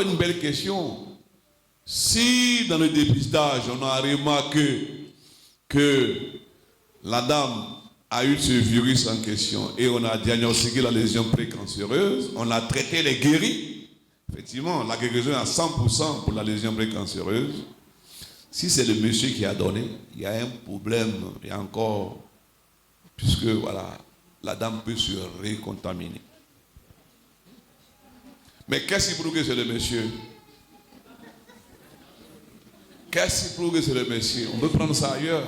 encore une belle question. Si dans le dépistage, on a remarqué que la dame a eu ce virus en question et on a diagnostiqué la lésion précancéreuse, on a traité, elle est guérie. Effectivement, la guérison est à 100% pour la lésion précancéreuse. Si c'est le monsieur qui a donné, il y a un problème, il y a encore, puisque voilà, la dame peut se recontaminer. Mais qu'est-ce qui prouve que c'est le monsieur? Qu'est-ce qui prouve que c'est le monsieur? On peut prendre ça ailleurs.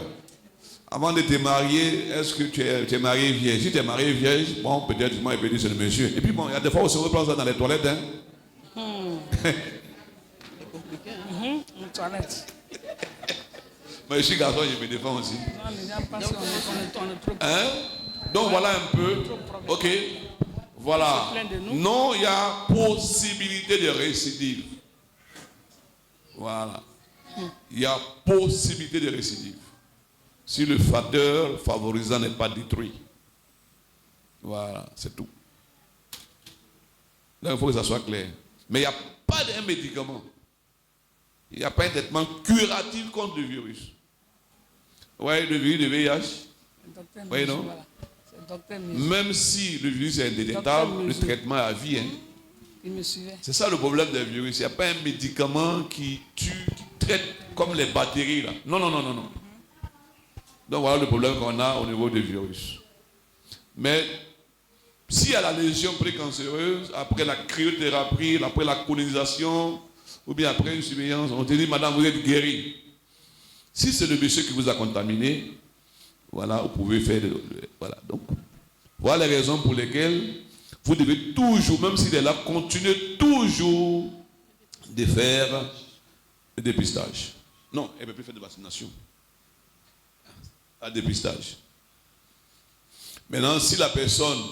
Avant de te marier, est-ce que tu es marié vierge? Si tu es marié vierge, bon, peut-être moi, il peut dire c'est le monsieur. Et puis bon, il y a des fois aussi on peut prendre ça dans les toilettes. Hein? C'est compliqué. Une toilette. Mais je suis garçon, je me défends aussi. Non, les gens pensent qu'on est trop. Hein? Donc voilà un peu. Ok. Voilà. Non, il y a possibilité de récidive. Voilà. Il y a possibilité de récidive. Si le facteur favorisant n'est pas détruit. Voilà, c'est tout. Donc il faut que ça soit clair. Mais il n'y a pas d'un médicament. Il n'y a pas un traitement curatif contre le virus. Oui, le virus de VIH. Oui, non? Même si le virus est indétectable, le traitement est à vie. Hein. Il me suivait. C'est ça le problème des virus. Il n'y a pas un médicament qui tue, qui traite comme les bactéries. Là. Non, non, non, non, non. Donc voilà le problème qu'on a au niveau des virus. Mais s'il y a la lésion précancéreuse, après la cryothérapie, après la colonisation, ou bien après une surveillance, on te dit, madame, vous êtes guérie. Si c'est le monsieur qui vous a contaminé, voilà, vous pouvez faire... voilà. Donc, voilà les raisons pour lesquelles vous devez toujours, même s'il est là, continuer toujours de faire le dépistage. Non, elle ne peut plus faire de vaccination. Un dépistage. Maintenant, si la personne,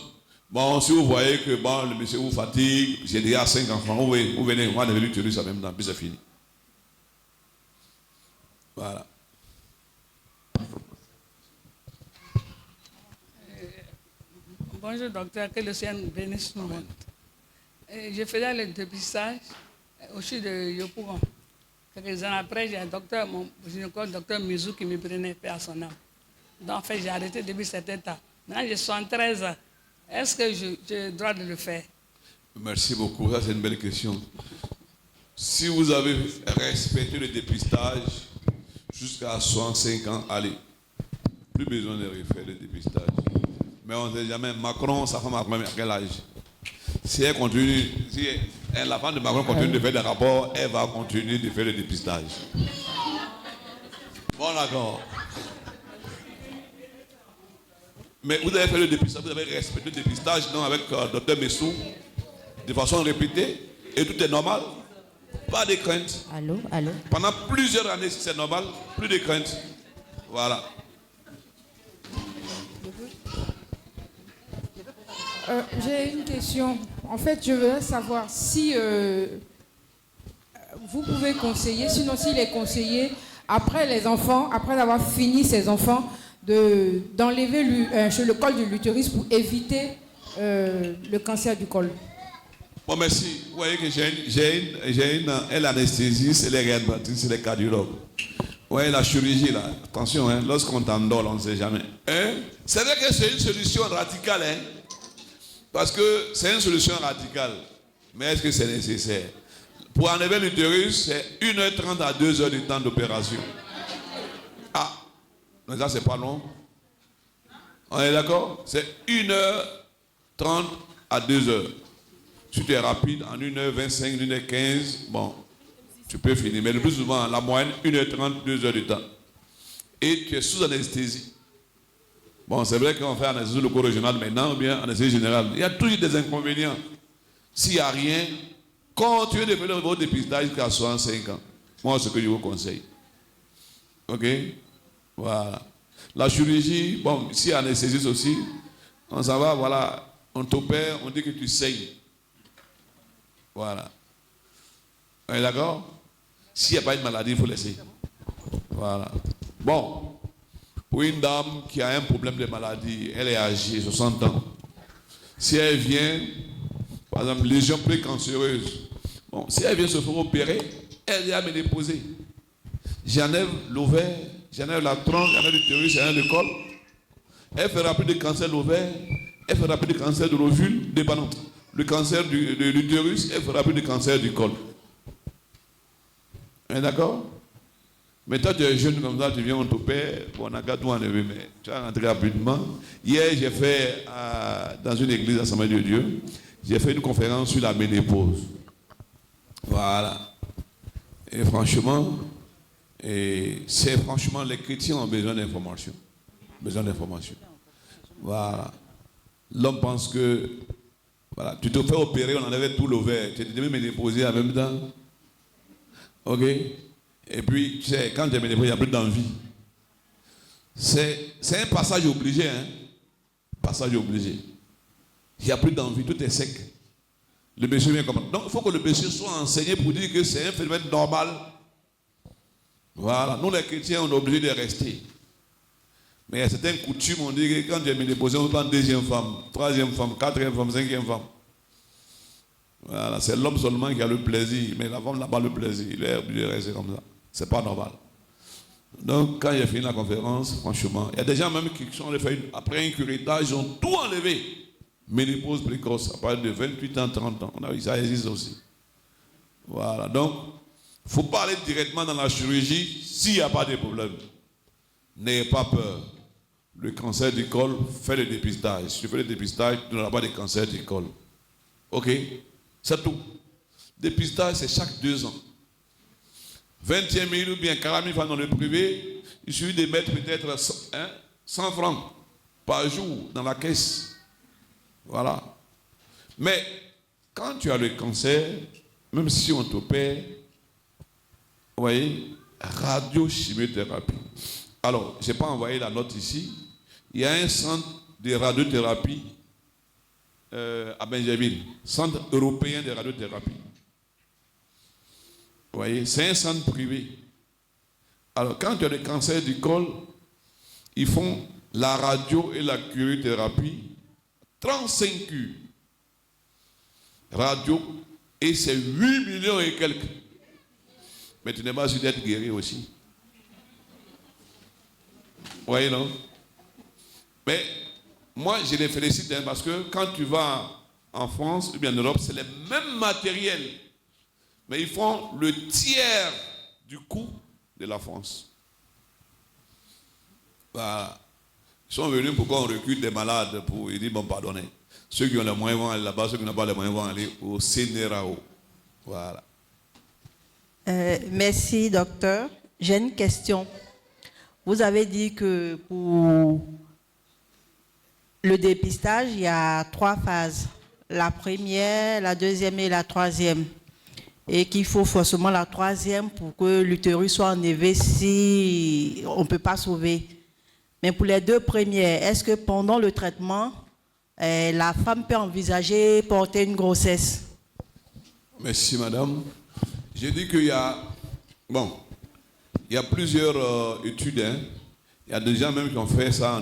bon, si vous voyez que bon, le monsieur vous fatigue, j'ai déjà 5 enfants, vous venez, on va devenir tuer ça même temps, puis c'est fini. Voilà. Bonjour docteur, que le Seigneur nous bénisse tout le monde. Je faisais le dépistage au sud de Yopougon. Quelques années après, j'ai un docteur, mon gynécologue, docteur Mizou, qui me prenait paix à son âme. Donc en fait, j'ai arrêté depuis cet état. Maintenant, j'ai 73 ans. Est-ce que j'ai le droit de le faire? Merci beaucoup, ça c'est une belle question. Si vous avez respecté le dépistage jusqu'à 65 ans, allez, plus besoin de refaire le dépistage. Mais on ne sait jamais, Macron, sa femme a quel âge? Si elle continue, si la femme de Macron continue de faire des rapports, elle va continuer de faire le dépistage. Bon, d'accord. Mais vous avez fait le dépistage, vous avez respecté le dépistage, non, avec Dr Messou, de façon répétée, et tout est normal. Pas de crainte. Allô, allô. Pendant plusieurs années, si c'est normal, plus de crainte. Voilà. J'ai une question. En fait, je veux savoir si vous pouvez conseiller, sinon s'il est conseillé, après les enfants, après avoir fini ses enfants, d'enlever le col de l'utérus pour éviter le cancer du col. Bon, merci. Vous voyez que j'ai une anesthésie, c'est les réanimatrices, c'est les cardiologues. Vous voyez la chirurgie là, attention, hein, lorsqu'on t'endort, on ne sait jamais. Hein? C'est vrai que c'est une solution radicale, hein? Parce que c'est une solution radicale. Mais est-ce que c'est nécessaire? Pour enlever l'utérus, c'est 1h30 à 2h du temps d'opération. Ah, mais ça c'est pas long. On est d'accord? C'est 1h30 à 2h. Si tu es rapide, en 1h25, 1h15, bon, tu peux finir. Mais le plus souvent, la moyenne, 1h30, 2h du temps. Et tu es sous anesthésie. Bon, c'est vrai qu'on fait anesthésie loco-régionale maintenant, ou bien anesthésie générale. Il y a toujours des inconvénients. S'il n'y a rien, continuez de faire votre dépistage jusqu'à 65 ans. Moi, c'est ce que je vous conseille. Ok? Voilà. La chirurgie, bon, si anesthésie aussi, on s'en va, voilà, on t'opère, on dit que tu saignes. Voilà. On est d'accord? S'il n'y a pas une maladie, il faut laisser. Voilà. Bon. Pour une dame qui a un problème de maladie, elle est âgée, 60 ans. Si elle vient, par exemple, lésion précancéreuse, Bon, si elle vient se faire opérer, elle vient me déposer. J'enlève l'ovaire, j'enlève la tronche, j'enlève l'utérus, j'enlève le col. Elle fera plus de cancer de l'ovaire, elle fera plus de cancer de l'ovule, le cancer de l'utérus, elle fera plus de cancer du col. D'accord? Mais toi, tu es jeune comme ça, tu viens, on t'opère, on a qu'à tout enlever, mais tu vas rentrer rapidement. Hier, j'ai fait, dans une église Assemblée de Dieu, j'ai fait une conférence sur la ménopause. Voilà. Et franchement, les chrétiens ont besoin d'informations. Voilà. L'homme pense que, voilà, tu te fais opérer, on enlève tout l'ovaire, tu es même déposé en même temps. Ok? Et puis, tu sais, quand tu es ménéposé, il n'y a plus d'envie. C'est un passage obligé, hein? Passage obligé. Il n'y a plus d'envie, tout est sec. Le monsieur vient comme. Donc, il faut que le monsieur soit enseigné pour dire que c'est un phénomène normal. Voilà. Nous, les chrétiens, on est obligés de rester. Mais il y a certaines coutumes, on dit que quand tu es ménéposé, on prend deuxième femme, troisième femme, quatrième femme, cinquième femme. Voilà. C'est l'homme seulement qui a le plaisir, mais la femme n'a pas le plaisir. Il est obligé de rester comme ça. C'est pas normal. Donc, quand j'ai fini la conférence, franchement, il y a des gens même qui sont fait après un curettage, ils ont tout enlevé. Ménopause précoce, à partir de 28 ans, 30 ans. On a vu ça existe aussi. Voilà. Donc, il ne faut pas aller directement dans la chirurgie s'il n'y a pas de problème. N'ayez pas peur. Le cancer du col, fais le dépistage. Si tu fais le dépistage, tu n'auras pas de cancer du col. Ok? C'est tout. Dépistage, c'est chaque 2 ans. 21 000 ou bien 40 000 francs dans le privé, il suffit de mettre peut-être 100 francs par jour dans la caisse. Voilà. Mais quand tu as le cancer, même si on t'opère, vous voyez, radiochimiothérapie. Alors, je n'ai pas envoyé la note ici. Il y a un centre de radiothérapie à Benjerville, centre européen de radiothérapie. Vous voyez, c'est un centre privé. Alors, quand tu as le cancer du col, ils font la radio et la cryothérapie, 35 cures. Radio, et c'est 8 millions et quelques. Mais tu n'es pas sûr d'être guéri aussi. Vous voyez, non? Mais moi, je les félicite parce que quand tu vas en France ou bien en Europe, c'est le même matériel. Mais ils font le tiers du coût de la France. Bah, ils sont venus pour qu'on recrute des malades pour ils disent bon, pardonnez. Ceux qui ont les moyens vont aller là-bas, ceux qui n'ont pas les moyens vont aller au CNRAO. Voilà. Merci, docteur. J'ai une question. Vous avez dit que pour le dépistage, il y a 3 phases. La première, la deuxième et la troisième. Et qu'il faut forcément la troisième pour que l'utérus soit enlevé si on ne peut pas sauver. Mais pour les 2 premières, est-ce que pendant le traitement, la femme peut envisager porter une grossesse? Merci, madame. J'ai dit qu'il y a... Bon, il y a plusieurs études. Hein. Il y a des gens même qui ont fait ça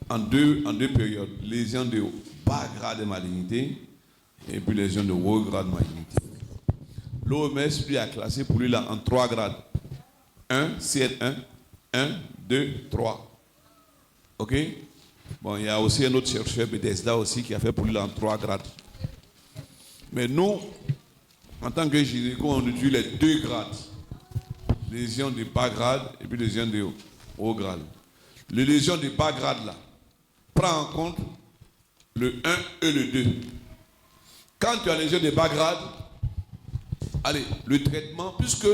en deux périodes. Lésions de bas grade de malignité et puis lésions de haut grade de malignité. L'OMS lui a classé pour lui là en 3 grades. 1, CL1, 1, 2, 3. Ok? Bon, il y a aussi un autre chercheur, Bethesda aussi, qui a fait pour lui là en 3 grades. Mais nous, en tant que gynéco, on utilise les 2 grades. Lésions de bas grade et puis lésions de haut grade. Les lésions de bas grade là, prend en compte le 1 et le 2. Quand tu as les lésions de bas grade, allez, le traitement, puisque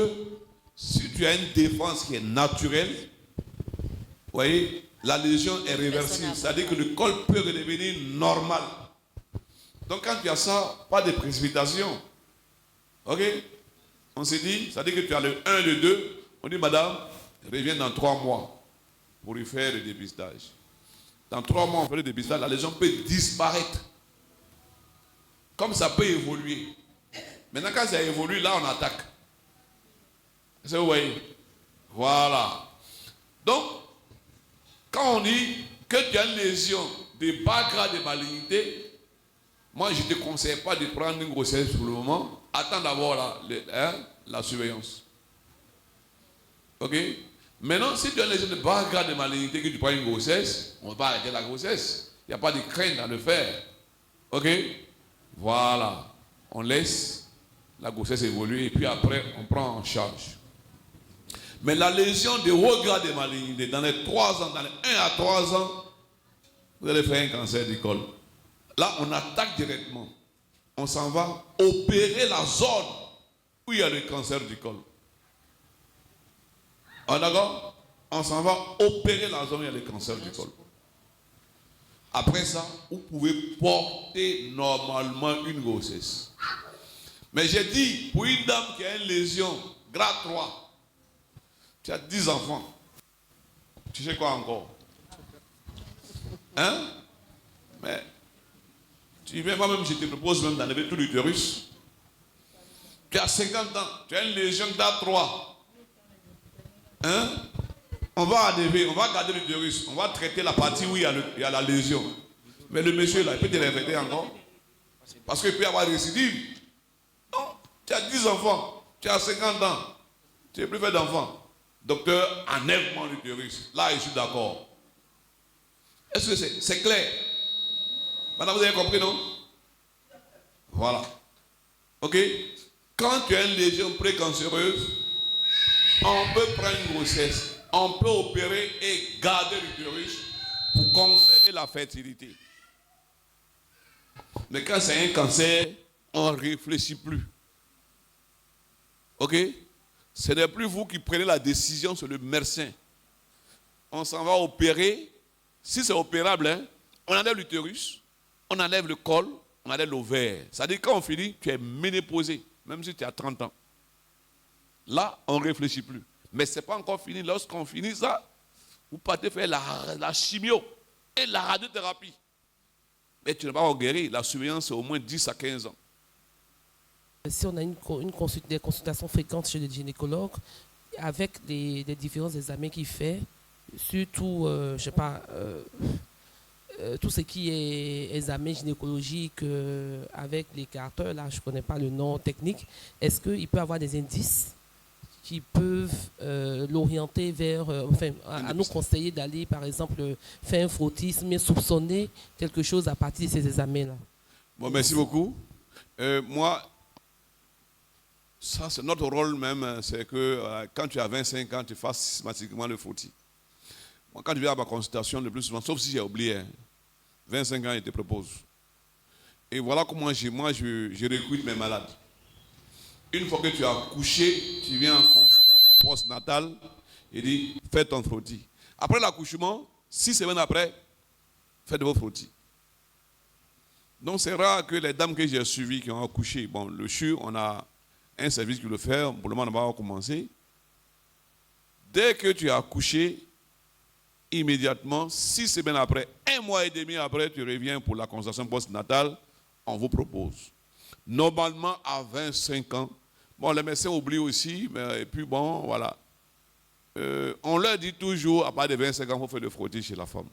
si tu as une défense qui est naturelle, vous voyez, la lésion est réversible. C'est-à-dire que le col peut redevenir normal. Donc quand tu as ça, pas de précipitation. Ok? On s'est dit, c'est-à-dire que tu as le 1 et le 2, on dit, madame, reviens dans 3 mois pour lui faire le dépistage. Dans 3 mois, on fait le dépistage, la lésion peut disparaître. Comme ça peut évoluer. Maintenant, quand ça évolue, là, on attaque. Est-ce que vous voyez? Voilà. Donc, quand on dit que tu as une lésion de bas grade de malignité, moi, je ne te conseille pas de prendre une grossesse pour le moment. attends d'abord la surveillance. Ok? Maintenant, si tu as une lésion de bas grade de malignité, que tu prends une grossesse, on va arrêter la grossesse. Il n'y a pas de crainte à le faire. Ok? Voilà. On laisse la grossesse évoluer et puis après, on prend en charge. Mais la lésion de haut grade de malignité, dans les 3 ans, dans les 1 à 3 ans, vous allez faire un cancer du col. Là, on attaque directement. On s'en va opérer la zone où il y a le cancer du col. Ah, d'accord? On s'en va opérer la zone où il y a le cancer du col. Après ça, vous pouvez porter normalement une grossesse. Mais j'ai dit, pour une dame qui a une lésion grade 3, tu as 10 enfants. Tu sais quoi encore? Hein? Mais tu viens moi-même, je te propose même d'enlever tout l'utérus. Tu as 50 ans, tu as une lésion grade 3. Hein? On va enlever, on va garder l'utérus, on va traiter la partie où il y a la lésion. Mais le monsieur là, il peut te l'infecter encore. Parce qu'il peut y avoir récidive. Non, tu as 10 enfants, tu as 50 ans, tu n'es plus fait d'enfants. Docteur, enlève-moi l'utérus. Là, je suis d'accord. Est-ce que c'est clair? Madame, vous avez compris, non? Voilà. Ok? Quand tu as une lésion précancéreuse, on peut prendre une grossesse, on peut opérer et garder l'utérus pour conserver la fertilité. Mais quand c'est un cancer, on ne réfléchit plus. Ok? Ce n'est plus vous qui prenez la décision, c'est le médecin. On s'en va opérer. Si c'est opérable, hein, on enlève l'utérus, on enlève le col, on enlève l'ovaire. C'est-à-dire quand on finit, tu es ménopausé, même si tu as 30 ans. Là, on ne réfléchit plus. Mais ce n'est pas encore fini. Lorsqu'on finit ça, vous partez faire la chimio et la radiothérapie. Mais tu n'es pas encore guéri. La surveillance, c'est au moins 10 à 15 ans. Si on a des consultations fréquentes chez le gynécologue, avec les différents examens qu'il fait, surtout, je ne sais pas, tout ce qui est examen gynécologique avec les carteurs, là, je ne connais pas le nom technique, est-ce qu'il peut avoir des indices qui peuvent l'orienter vers, à nous conseiller d'aller, par exemple, faire un frottisme, mais soupçonner quelque chose à partir de ces examens-là? Bon, merci beaucoup. Moi, ça, c'est notre rôle même, c'est que quand tu as 25 ans, tu fasses systématiquement le frottis. Moi, quand je viens à ma consultation, le plus souvent, sauf si j'ai oublié, 25 ans, je te propose. Et voilà comment je recrute mes malades. Une fois que tu as couché, tu viens en consultation postnatale et dis, fais ton frottis. Après l'accouchement, 6 semaines après, faites vos frottis. Donc c'est rare que les dames que j'ai suivies qui ont accouché, bon, le CHU, on a un service qui le fait, pour le moment on va commencer. Dès que tu as accouché, immédiatement, 6 semaines après, 1 mois et demi après, tu reviens pour la consultation postnatale, on vous propose. Normalement, à 25 ans, bon, les médecins oublient aussi, mais, et puis bon, voilà. On leur dit toujours, à partir de 25 ans, il faut faire le frottis chez la femme.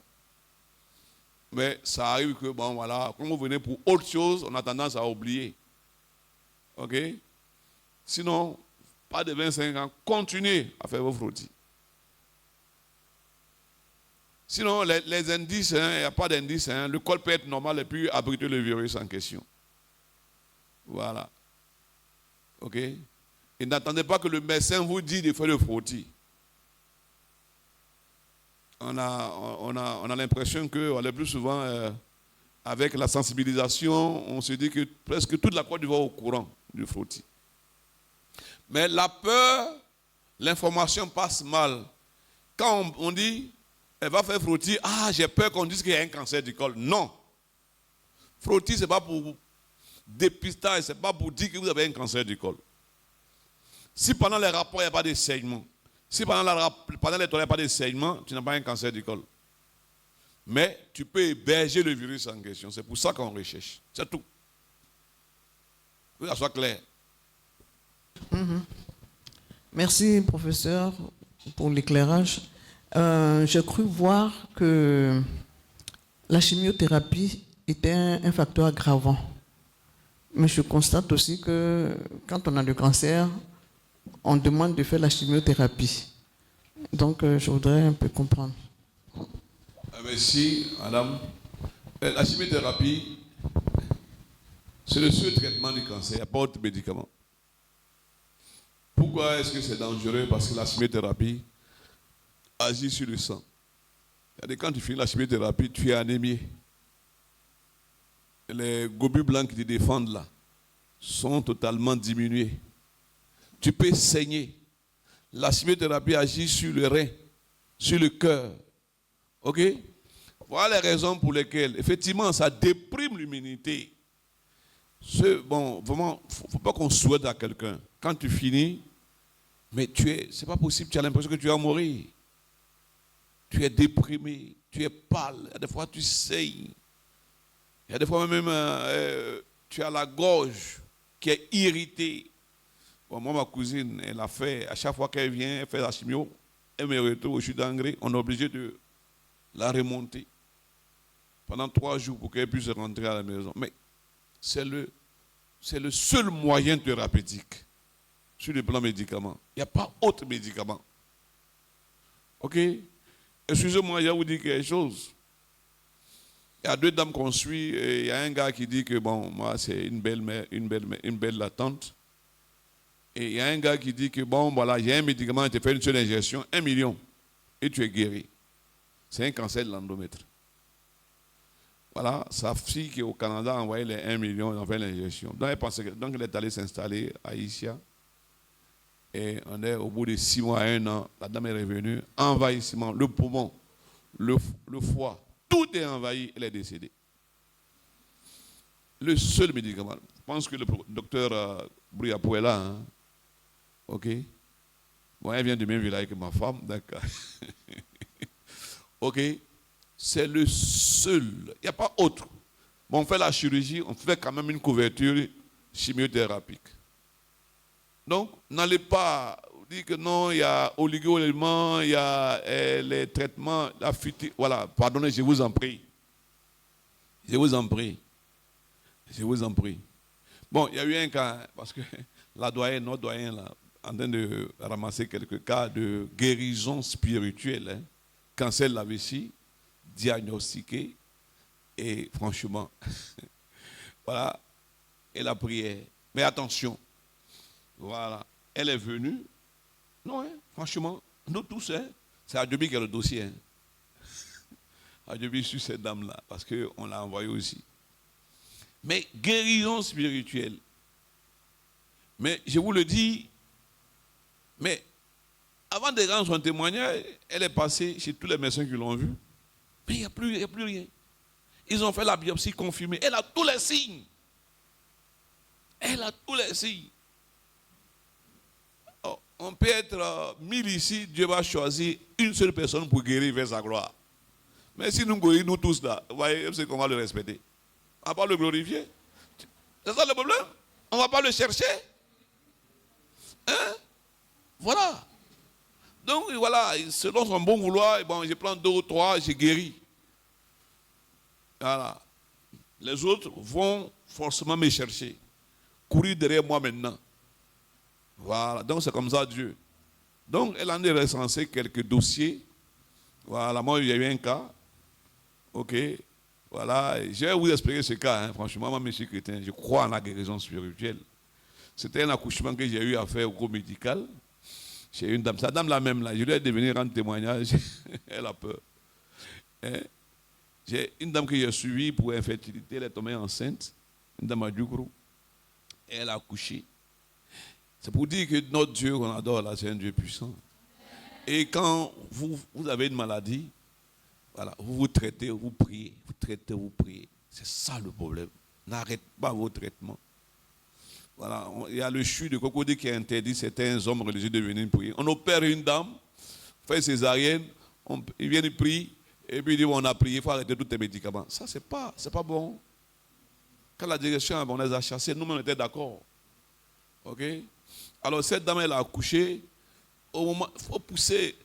Mais ça arrive que, bon, voilà, quand vous venez pour autre chose, on a tendance à oublier. OK? Sinon, pas de 25 ans, continuez à faire vos frottis. Sinon, les indices, il n'y a pas d'indices. Le col peut être normal et puis abriter le virus en question. Voilà. OK? Et n'attendez pas que le médecin vous dise de faire le frottis. On a l'impression que le plus souvent, avec la sensibilisation, on se dit que presque toute la Côte d'Ivoire est au courant du frottis. Mais la peur, l'information passe mal. Quand on dit, elle va faire frottis, j'ai peur qu'on dise qu'il y a un cancer du col. Non. Frottis, ce n'est pas pour dépistage, ce n'est pas pour dire que vous avez un cancer du col. Si pendant les rapports, il n'y a pas de saignement, si pendant les toilettes, il n'y a pas de saignement, tu n'as pas un cancer du col. Mais tu peux héberger le virus en question. C'est pour ça qu'on recherche. C'est tout. Que ça soit clair. Merci, professeur, pour l'éclairage. J'ai cru voir que la chimiothérapie était un facteur aggravant Mais je constate aussi que quand on a le cancer, on demande de faire la chimiothérapie. Donc, je voudrais un peu comprendre. Merci, madame. La chimiothérapie, c'est le seul traitement du cancer. Il n'y a pas d'autre médicament. Pourquoi est-ce que c'est dangereux? Parce que la chimiothérapie agit sur le sang. C'est-à-dire, quand tu finis la chimiothérapie, tu es anémié. Les globules blancs qui te défendent là sont totalement diminués. Tu peux saigner. La chimiothérapie agit sur le rein, sur le cœur. Ok? Voilà les raisons pour lesquelles, effectivement, ça déprime l'immunité. Bon, vraiment, il ne faut pas qu'on souhaite à quelqu'un. Quand tu finis, mais c'est pas possible, tu as l'impression que tu vas mourir. Tu es déprimé, tu es pâle, il y a des fois tu saignes. Il y a des fois même, tu as la gorge qui est irritée. Bon, moi, ma cousine, elle a fait, à chaque fois qu'elle vient, elle fait la chimio, elle me retrouve au chute d'engrais, on est obligé de la remonter pendant 3 jours pour qu'elle puisse rentrer à la maison. Mais c'est le seul moyen thérapeutique sur le plan médicament. Il n'y a pas autre médicament. Ok? Excusez-moi, je vais vous dire quelque chose. Il y a 2 dames qu'on suit, et il y a un gars qui dit que bon, moi c'est une belle tante. Et il y a un gars qui dit que bon, voilà, j'ai un médicament, il te fait une seule injection, 1 million, et tu es guéri. C'est un cancer de l'endomètre. Voilà, sa fille qui est au Canada a envoyé les 1 million, ils ont fait l'injection. Donc elle est allée s'installer à Issia. Et on est au bout de 6 mois à 1 an, la dame est revenue, envahissement, le poumon, le foie, tout est envahi, elle est décédée. Le seul médicament, je pense que le docteur Briapou est là, hein? Ok? Bon, elle vient du même village que ma femme, d'accord. Ok? C'est le seul, il n'y a pas autre. Bon, on fait la chirurgie, on fait quand même une couverture chimiothérapique. Donc, n'allez pas dire que non, il y a oligo-éléments, il y a les traitements, la fuite. Voilà, pardonnez, je vous en prie. Je vous en prie. Je vous en prie. Bon, il y a eu un cas, parce que la doyenne, notre doyen, là, en train de ramasser quelques cas de guérison spirituelle. Hein. Cancer de la vessie, diagnostiqué, et franchement, voilà, et la prière. Mais attention, voilà, elle est venue. Non, hein, franchement, nous tous, hein, c'est Adjobi qui a le dossier. Hein. Adjobi sur cette dame-là, parce qu'on l'a envoyé aussi. Mais guérison spirituelle. Mais je vous le dis, mais avant de rendre son témoignage, elle est passée chez tous les médecins qui l'ont vue. Mais il n'y a plus rien. Ils ont fait la biopsie confirmée. Elle a tous les signes. Elle a tous les signes. Oh, on peut être 1000 ici, Dieu va choisir une seule personne pour guérir vers sa gloire. Mais si nous guérissons nous tous là, vous voyez, c'est qu'on va le respecter. On ne va pas le glorifier. C'est ça le problème. On ne va pas le chercher. Hein? Voilà. Donc voilà, selon son bon vouloir, bon, je prends 2 ou 3, je guéris. Voilà. Les autres vont forcément me chercher. Courir derrière moi maintenant. Voilà. Donc c'est comme ça Dieu. Donc elle en est recensé quelques dossiers. Voilà. Moi, il y a eu un cas. Ok. Voilà. Je vais vous expliquer ce cas. Hein. Franchement, moi, monsieur chrétien, je crois en la guérison spirituelle. C'était un accouchement que j'ai eu à faire au cours médical. Chez une dame. Cette dame-là même, là, je lui ai de venir rendre témoignage. Elle a peur. Hein? J'ai une dame que j'ai suivie pour infertilité. Elle est tombée enceinte. Une dame à Djougro. Elle a accouché. C'est pour dire que notre Dieu qu'on adore là, c'est un Dieu puissant. Et quand vous avez une maladie, voilà, vous vous traitez, vous priez. Vous traitez, vous priez. C'est ça le problème. N'arrête pas vos traitements. Voilà, il y a le CHU de Cocody qui a interdit certains hommes religieux de venir prier. On opère une dame, fait césarienne, ils viennent prier, et puis ils disent on a prié, il faut arrêter tous les médicaments. Ça, c'est pas bon. Quand la direction on les a chassés, nous-mêmes on était d'accord. Ok? Alors cette dame, elle a accouché, au moment, il faut pousser,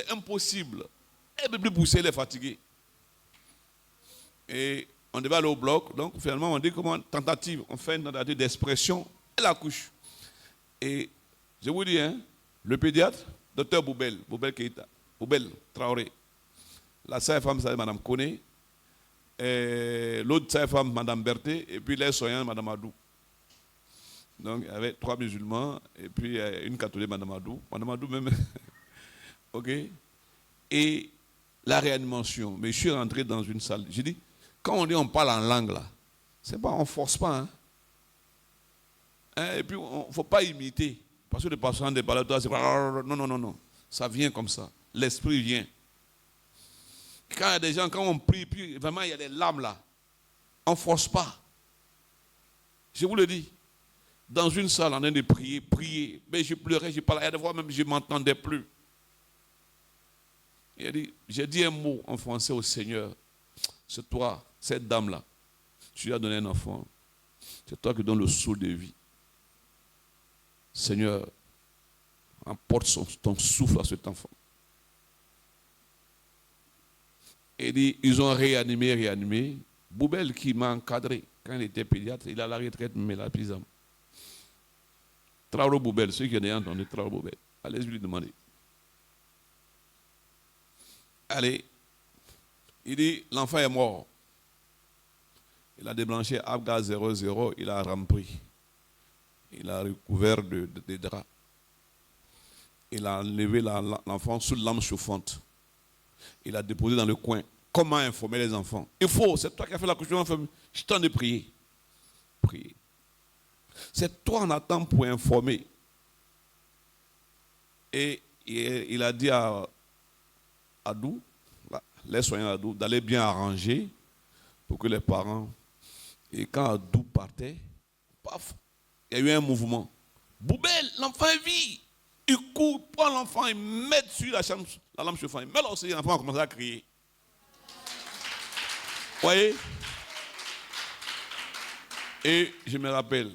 impossible. Elle ne peut plus pousser, elle est fatiguée. Et On devait aller au bloc. Donc, finalement, on dit comment tentative. On fait une tentative d'expression. Elle accouche. Et je vous dis, hein, le pédiatre, docteur Boubel Keita, Boubel Traoré. La sage-femme, c'est Mme Koné. L'autre sage-femme, Mme Berthe. Et puis les soignants, Mme Adou. Donc, il y avait 3 musulmans. Et puis, une catholique, Mme Adou. Mme Adou même. OK. Et la réanimation. Mais je suis rentré dans une salle. J'ai dit, quand on dit on parle en langue, là, c'est pas, on ne force pas. Hein. Et puis, il ne faut pas imiter. Parce que le patient des balades, c'est pas. Non. Ça vient comme ça. L'esprit vient. Quand il y a des gens, quand on prie, puis vraiment, il y a des larmes là. On ne force pas. Je vous le dis. Dans une salle, en train de prier. Mais je pleurais, je parlais. Il y a des fois même, je ne m'entendais plus. Il a dit, j'ai dit un mot en français au Seigneur. C'est toi, cette dame-là. Tu lui as donné un enfant. C'est toi qui donnes le souffle de vie. Seigneur, apporte ton souffle à cet enfant. Et dit, ils ont réanimé. Boubel qui m'a encadré quand il était pédiatre, il a la retraite, mais la pisame. Traoré Boubel, ceux qui ont entendu Traoré Boubel, allez lui demander. Allez, il dit, l'enfant est mort. Il a débranché Abga 00, il a rempli. Il a recouvert de draps. Il a enlevé l'enfant sous l'âme chauffante. Il a déposé dans le coin. Comment informer les enfants? Il faut, c'est toi qui as fait l'accouchement. Je t'en ai prié. Prier. C'est toi en attendant pour informer. Et il a dit à Adou, les soignants Adou, d'aller bien arranger pour que les parents. Et quand Adou partait, paf, il y a eu un mouvement. Boubel, l'enfant est vie. Il court, il prend l'enfant, il met sur la lampe chauffante. Il met là aussi, l'enfant a commencé à crier. Vous voyez? Et je me rappelle,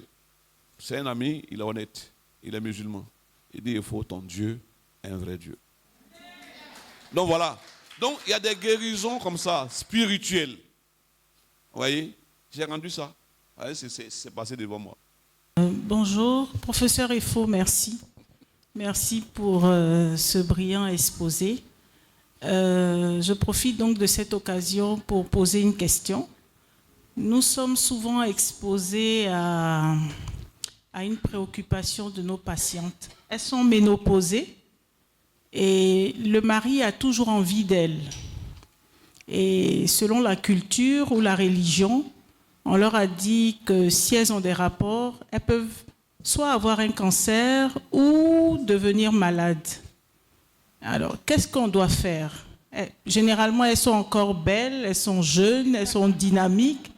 c'est un ami, il est honnête, il est musulman. Il dit, il faut ton Dieu, un vrai Dieu. Donc voilà. Donc il y a des guérisons comme ça, spirituelles. Vous voyez? J'ai rendu ça. Vous voyez, c'est passé devant moi. Bonjour, professeur Efo, merci. Merci pour ce brillant exposé. Je profite donc de cette occasion pour poser une question. Nous sommes souvent exposés à une préoccupation de nos patientes. Elles sont ménopausées et le mari a toujours envie d'elles. Et selon la culture ou la religion, on leur a dit que si elles ont des rapports, elles peuvent soit avoir un cancer ou devenir malades. Alors, qu'est-ce qu'on doit faire? Généralement, elles sont encore belles, elles sont jeunes, elles sont dynamiques.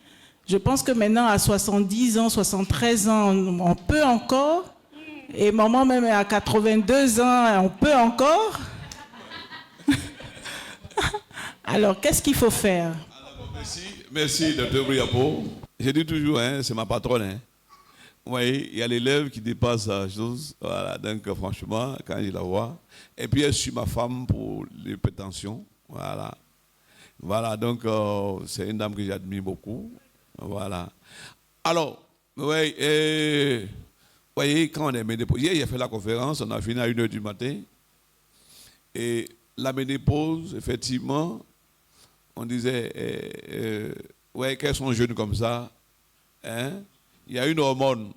Je pense que maintenant, à 70 ans, 73 ans, on peut encore. Et maman, même à 82 ans, on peut encore. Alors, qu'est-ce qu'il faut faire? Merci, Dr. Briapo. Je dis toujours, hein, c'est ma patronne. Hein. Vous voyez, il y a l'élève qui dépasse la chose. Voilà, donc franchement, quand je la vois. Et puis, elle suit ma femme pour l'hypertension. Voilà. Voilà, donc c'est une dame que j'admire beaucoup. Voilà. Alors, oui, vous voyez, quand on est ménopause, hier, il a fait la conférence, on a fini à 1h du matin. Et la ménopause, effectivement, on disait, ouais, qu'elles sont jeunes comme ça, hein? Il y a une hormone,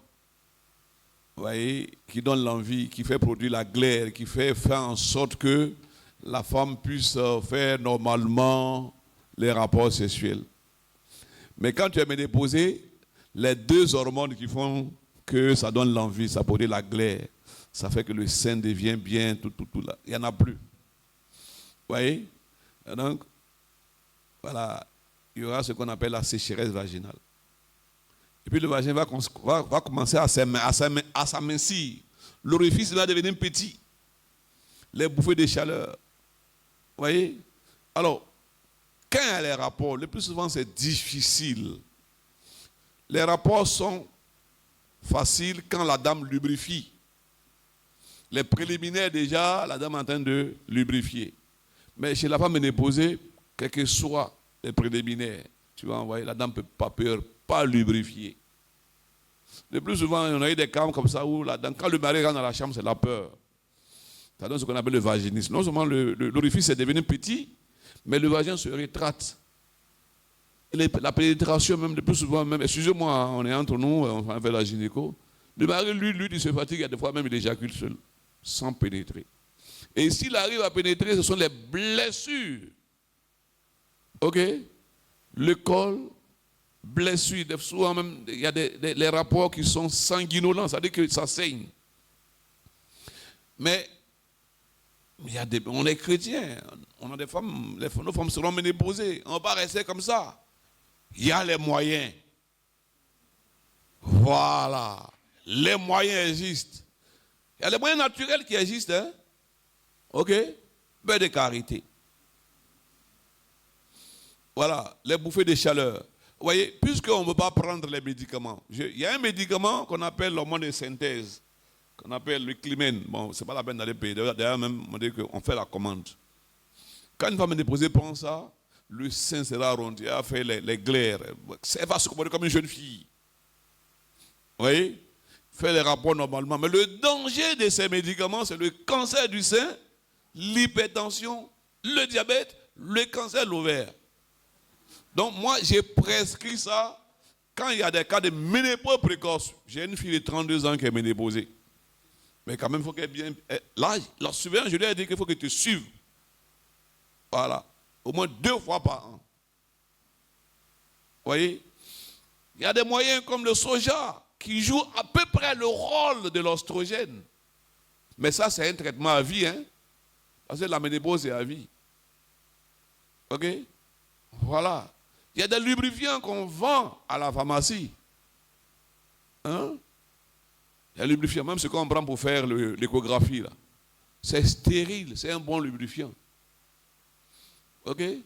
vous voyez, qui donne l'envie, qui fait produire la glaire, qui fait faire en sorte que la femme puisse faire normalement les rapports sexuels. Mais quand tu es ménopausé, les deux hormones qui font que ça donne l'envie, ça produit la glaire, ça fait que le sein devient bien, tout là. Il n'y en a plus. Vous voyez? Et donc, voilà, il y aura ce qu'on appelle la sécheresse vaginale. Et puis le vagin va commencer à s'amincir. L'orifice va devenir petit. Les bouffées de chaleur. Vous voyez? Alors, quand il y a les rapports, le plus souvent c'est difficile. Les rapports sont faciles quand la dame lubrifie. Les préliminaires déjà, la dame est en train de lubrifier. Mais chez la femme ménopausée, quel que soit les préliminaires, Tu vas envoyer, la dame ne peut pas peur, pas lubrifier. Le plus souvent, on a eu des cas comme ça où la dame, quand le mari rentre dans la chambre, c'est la peur. Ça donne ce qu'on appelle le vaginisme. Non seulement l'orifice est devenu petit, mais le vagin se rétracte. La pénétration, même le plus souvent, même, excusez-moi, hein, on est entre nous, on fait la gynéco. Le mari, lui, il se fatigue, il y a des fois même il éjacule seul, sans pénétrer. Et s'il arrive à pénétrer, ce sont les blessures. Ok? Le col, blessure, souvent même, il y a les rapports qui sont sanguinolents, c'est-à-dire que ça saigne. Mais on est chrétiens, on a des femmes, nos femmes seront ménopausées, on ne va pas rester comme ça. Il y a les moyens. Voilà. Les moyens existent. Il y a les moyens naturels qui existent. Hein? Ok? Beurre de karité. Voilà. Les bouffées de chaleur. Vous voyez, puisqu'on ne veut pas prendre les médicaments, il y a un médicament qu'on appelle l'hormone de synthèse, qu'on appelle le climène. Bon, ce n'est pas la peine d'aller payer. D'ailleurs, même, on dit qu'on fait la commande. Quand une femme est déposée, prend ça, le sein sera arrondi, elle a fait les glaires. Elle va se comporter comme une jeune fille. Vous voyez? Fait les rapports normalement. Mais le danger de ces médicaments, c'est le cancer du sein, l'hypertension, le diabète, le cancer de l'ovaire. Donc moi, j'ai prescrit ça quand il y a des cas de ménopause précoce. J'ai une fille de 32 ans qui est ménopausée. Mais quand même, il faut qu'elle bien... Là, la surveillance, je lui ai dit qu'il faut que tu suives. Voilà. Au moins 2 fois par an. Vous voyez? Il y a des moyens comme le soja qui joue à peu près le rôle de l'oestrogène. Mais ça, c'est un traitement à vie. Hein? Parce que la ménopause, c'est à vie. OK? Voilà. Il y a des lubrifiants qu'on vend à la pharmacie. Hein? Il y a des lubrifiants, même ce qu'on prend pour faire l'échographie. Là. C'est stérile, c'est un bon lubrifiant. OK? Il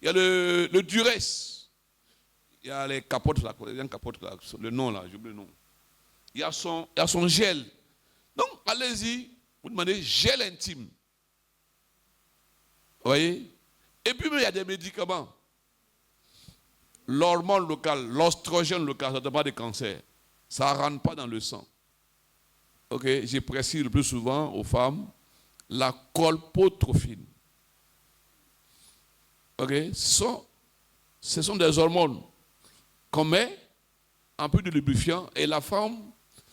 y a le Duress. Il y a les capotes là. Il y a une capote là. Le nom là, j'oublie le nom. Il y a son gel. Donc, allez-y, vous demandez gel intime. Vous voyez? Et puis, il y a des médicaments. L'hormone locale, l'oestrogène local, ça ne donne pas de cancer. Ça ne rentre pas dans le sang. OK? Je précise le plus souvent aux femmes la colpotrophine. OK? Ce sont des hormones qu'on met en plus de lubrifiant et la femme,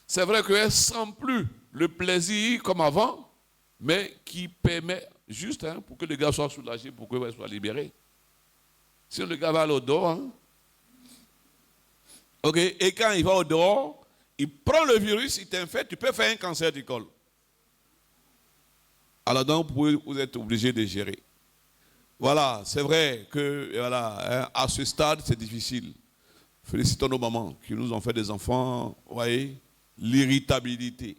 c'est vrai qu'elle ne sent plus le plaisir comme avant, mais qui permet juste pour que le gars soit soulagé, pour qu'elle soit libérée. Si le gars va aller au dehors, hein, OK, et quand il va au dehors, il prend le virus, il t'infecte, tu peux faire un cancer du col. Alors donc, vous êtes obligé de gérer. Voilà, c'est vrai que voilà, à ce stade, c'est difficile. Félicitons nos mamans qui nous ont fait des enfants, vous voyez, l'irritabilité,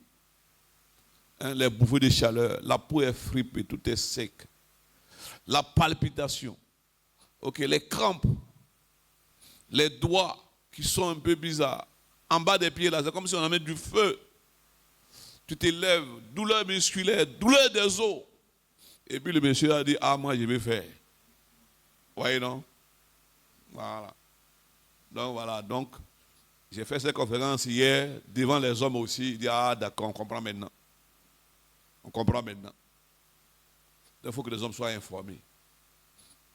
hein, les bouffées de chaleur, la peau est fripée, tout est sec, la palpitation, ok, les crampes, les doigts qui sont un peu bizarres, en bas des pieds là, c'est comme si on en met du feu. Tu te lèves, douleur musculaire, douleur des os. Et puis le monsieur a dit, ah moi je vais faire. Vous voyez non? Voilà. Donc voilà, donc j'ai fait cette conférence hier devant les hommes aussi. Il dit, ah d'accord, on comprend maintenant. On comprend maintenant. Il faut que les hommes soient informés.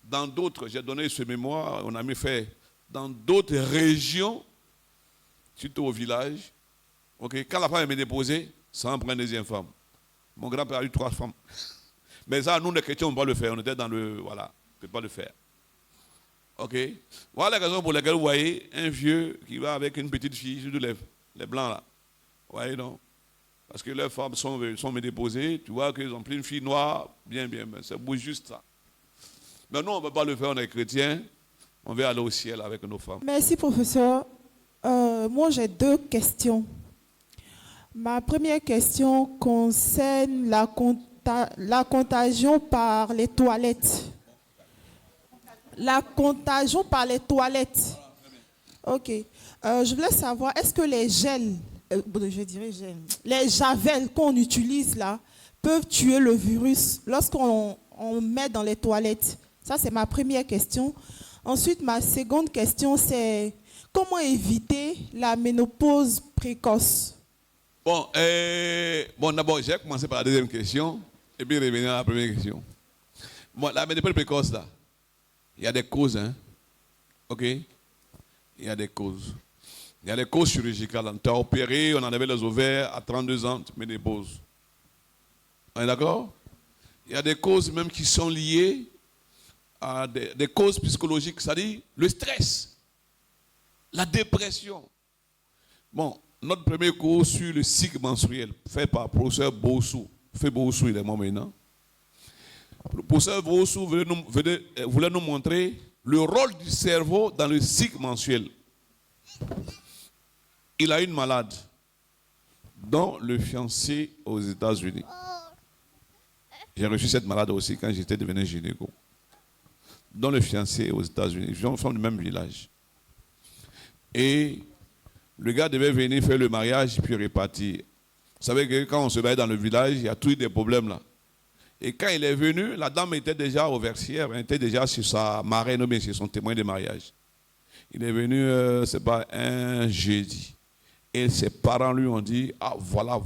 Dans d'autres, j'ai donné ce mémoire, on a mis fait dans d'autres régions, surtout au village. Okay, quand la femme est déposée, ça en prend une deuxième femme. Mon grand-père a eu 3 femmes. Mais ça, nous les chrétiens, on ne peut pas le faire. On était dans le... Voilà, on ne peut pas le faire. Ok? Voilà la raison pour laquelle vous voyez un vieux qui va avec une petite fille, surtout les blancs là. Vous voyez non? Parce que leurs femmes sont déposées, tu vois qu'ils ont pris une fille noire, bien, c'est juste ça. Mais nous, on ne peut pas le faire, on est chrétiens. On veut aller au ciel avec nos femmes. Merci, professeur. Moi, j'ai 2 questions. Ma première question concerne la contagion par les toilettes. La contagion par les toilettes. Ok. Je voulais savoir, est-ce que les gels, les javels qu'on utilise là, peuvent tuer le virus lorsqu'on met dans les toilettes? Ça, c'est ma première question. Ensuite, ma seconde question, c'est comment éviter la ménopause précoce? Bon, d'abord, j'ai commencé par la deuxième question et puis revenir à la première question. Bon, la ménopause précoce, là, il y a des causes, hein. OK? Il y a des causes. Il y a des causes chirurgicales. On t'a opéré, on enlevait les ovaires à 32 ans, ménopause. On est d'accord? Il y a des causes même qui sont liées à des causes psychologiques, c'est-à-dire le stress, la dépression. Bon, notre premier cours sur le cycle menstruel, fait par le professeur Bossou, il est mort maintenant. Le professeur Bossou voulait nous montrer le rôle du cerveau dans le cycle mensuel. Il a une malade, dont le fiancé aux États-Unis. J'ai reçu cette malade aussi quand j'étais devenu gynéco. Dont le fiancé aux États-Unis. Ils sont du même village. Et le gars devait venir faire le mariage puis repartir. Vous savez que quand on se bat dans le village, il y a tous des problèmes là. Et quand il est venu, la dame était déjà au versière, elle était déjà sur sa marraine ou bien sur son témoin de mariage. Il est venu, c'est pas un jeudi. Et ses parents lui ont dit, ah voilà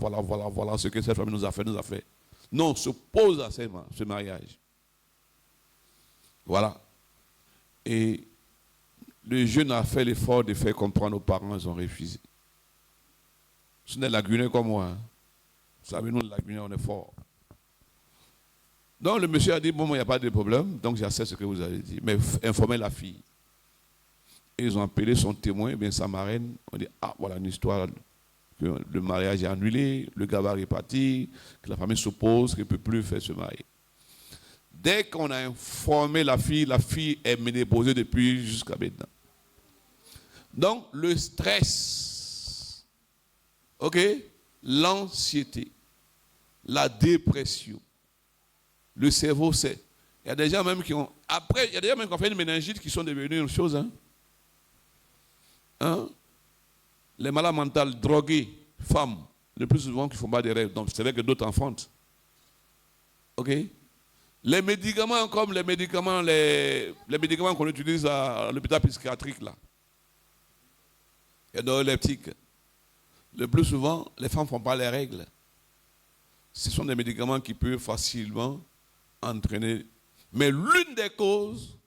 ce que cette famille nous a fait. Non, on s'oppose à ce mariage. Voilà. Et le jeune a fait l'effort de faire comprendre aux parents, ils ont refusé. Ce n'est laguneux comme moi. Hein. Vous savez, nous, les laguneux, on est forts. Donc le monsieur a dit, bon, il n'y a pas de problème, donc j'accepte ce que vous avez dit, mais informez la fille. Et ils ont appelé son témoin, bien sa marraine, on dit, ah, voilà une histoire, que le mariage est annulé, le gars va repartir, que la famille s'oppose, qu'il ne peut plus faire ce mariage. Dès qu'on a informé la fille est ménopausée depuis jusqu'à maintenant. Donc le stress, ok, l'anxiété, la dépression, le cerveau, c'est. Il y a des gens même qui ont. Après, il y a des gens même qui ont fait une méningite qui sont devenus une chose. Hein? Les malades mentaux, drogués, femmes, le plus souvent qui ne font pas des rêves. Donc c'est vrai que d'autres enfantent. OK? Les médicaments comme les médicaments qu'on utilise à l'hôpital psychiatrique, là. Il y a des neuroleptiques. Le plus souvent, les femmes ne font pas les règles. Ce sont des médicaments qui peuvent facilement entraîner. Mais l'une des causes,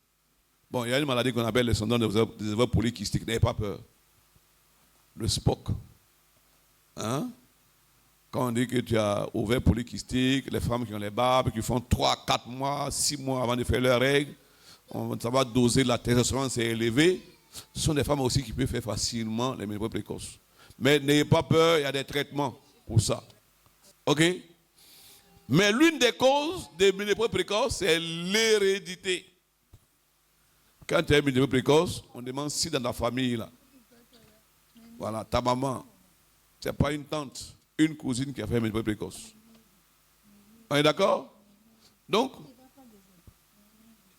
bon, il y a une maladie qu'on appelle le syndrome des ovaires polykystiques. N'ayez pas peur. Le SPOC. Hein? Quand on dit que tu as ovaires polykystiques, les femmes qui ont les barbes, qui font 3, 4 mois, 6 mois avant de faire leurs règles, ça va doser la testostérone, c'est élevé. Ce sont des femmes aussi qui peuvent faire facilement les ménopause précoces. Mais n'ayez pas peur, il y a des traitements pour ça. OK? Mais l'une des causes des ménopause précoces, c'est l'hérédité. Quand tu as une ménopause précoce, on demande si dans ta famille, là, voilà, ta maman, ce n'est pas une tante, une cousine qui a fait une ménopause précoce. On est d'accord? Donc,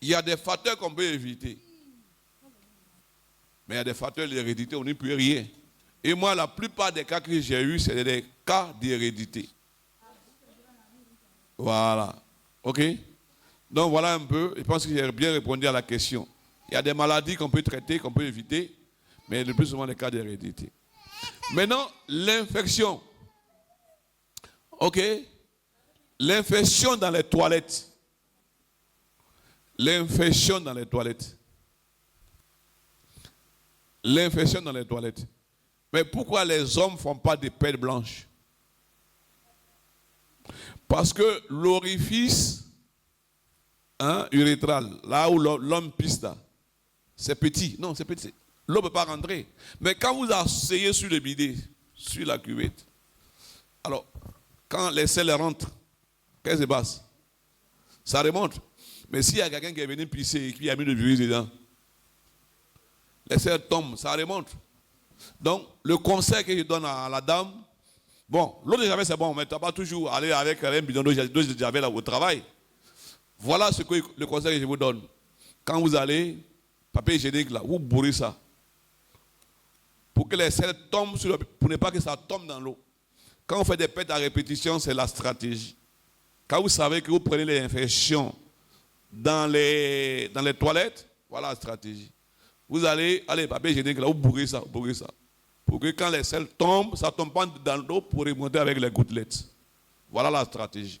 il y a des facteurs qu'on peut éviter. Mais il y a des facteurs de l'hérédité, on n'y peut rien. Et moi, la plupart des cas que j'ai eus, c'est des cas d'hérédité. Voilà. OK? Donc voilà un peu. Je pense que j'ai bien répondu à la question. Il y a des maladies qu'on peut traiter, qu'on peut éviter, mais le plus souvent les cas d'hérédité. Maintenant, l'infection. OK? L'infection dans les toilettes. L'infection dans les toilettes. L'infection dans les toilettes. Mais pourquoi les hommes ne font pas des pelles blanches? Parce que l'orifice urétral, là où l'homme pisse, c'est petit. Non, c'est petit. L'eau ne peut pas rentrer. Mais quand vous asseyez sur le bidet, sur la cuvette, alors, quand les selles rentrent, qu'est-ce qui se passe? Ça remonte. Mais s'il y a quelqu'un qui est venu pisser et qui a mis le virus dedans, les selles tombent, ça remonte. Donc, le conseil que je donne à la dame, bon, l'eau de javel c'est bon, mais tu n'as pas toujours aller avec un bidon d'eau de javel au travail. Voilà ce que le conseil que je vous donne. Quand vous allez, papier hygiénique là, vous bourrez ça. Pour que les selles tombent sur pour ne pas que ça tombe dans l'eau. Quand on fait des pètes à répétition, c'est la stratégie. Quand vous savez que vous prenez les infections dans les toilettes, Voilà la stratégie. Vous allez papier hygiénique là, vous bourrez ça. Pour que quand les selles tombent, ça ne tombe pas dans l'eau pour remonter avec les gouttelettes. Voilà la stratégie.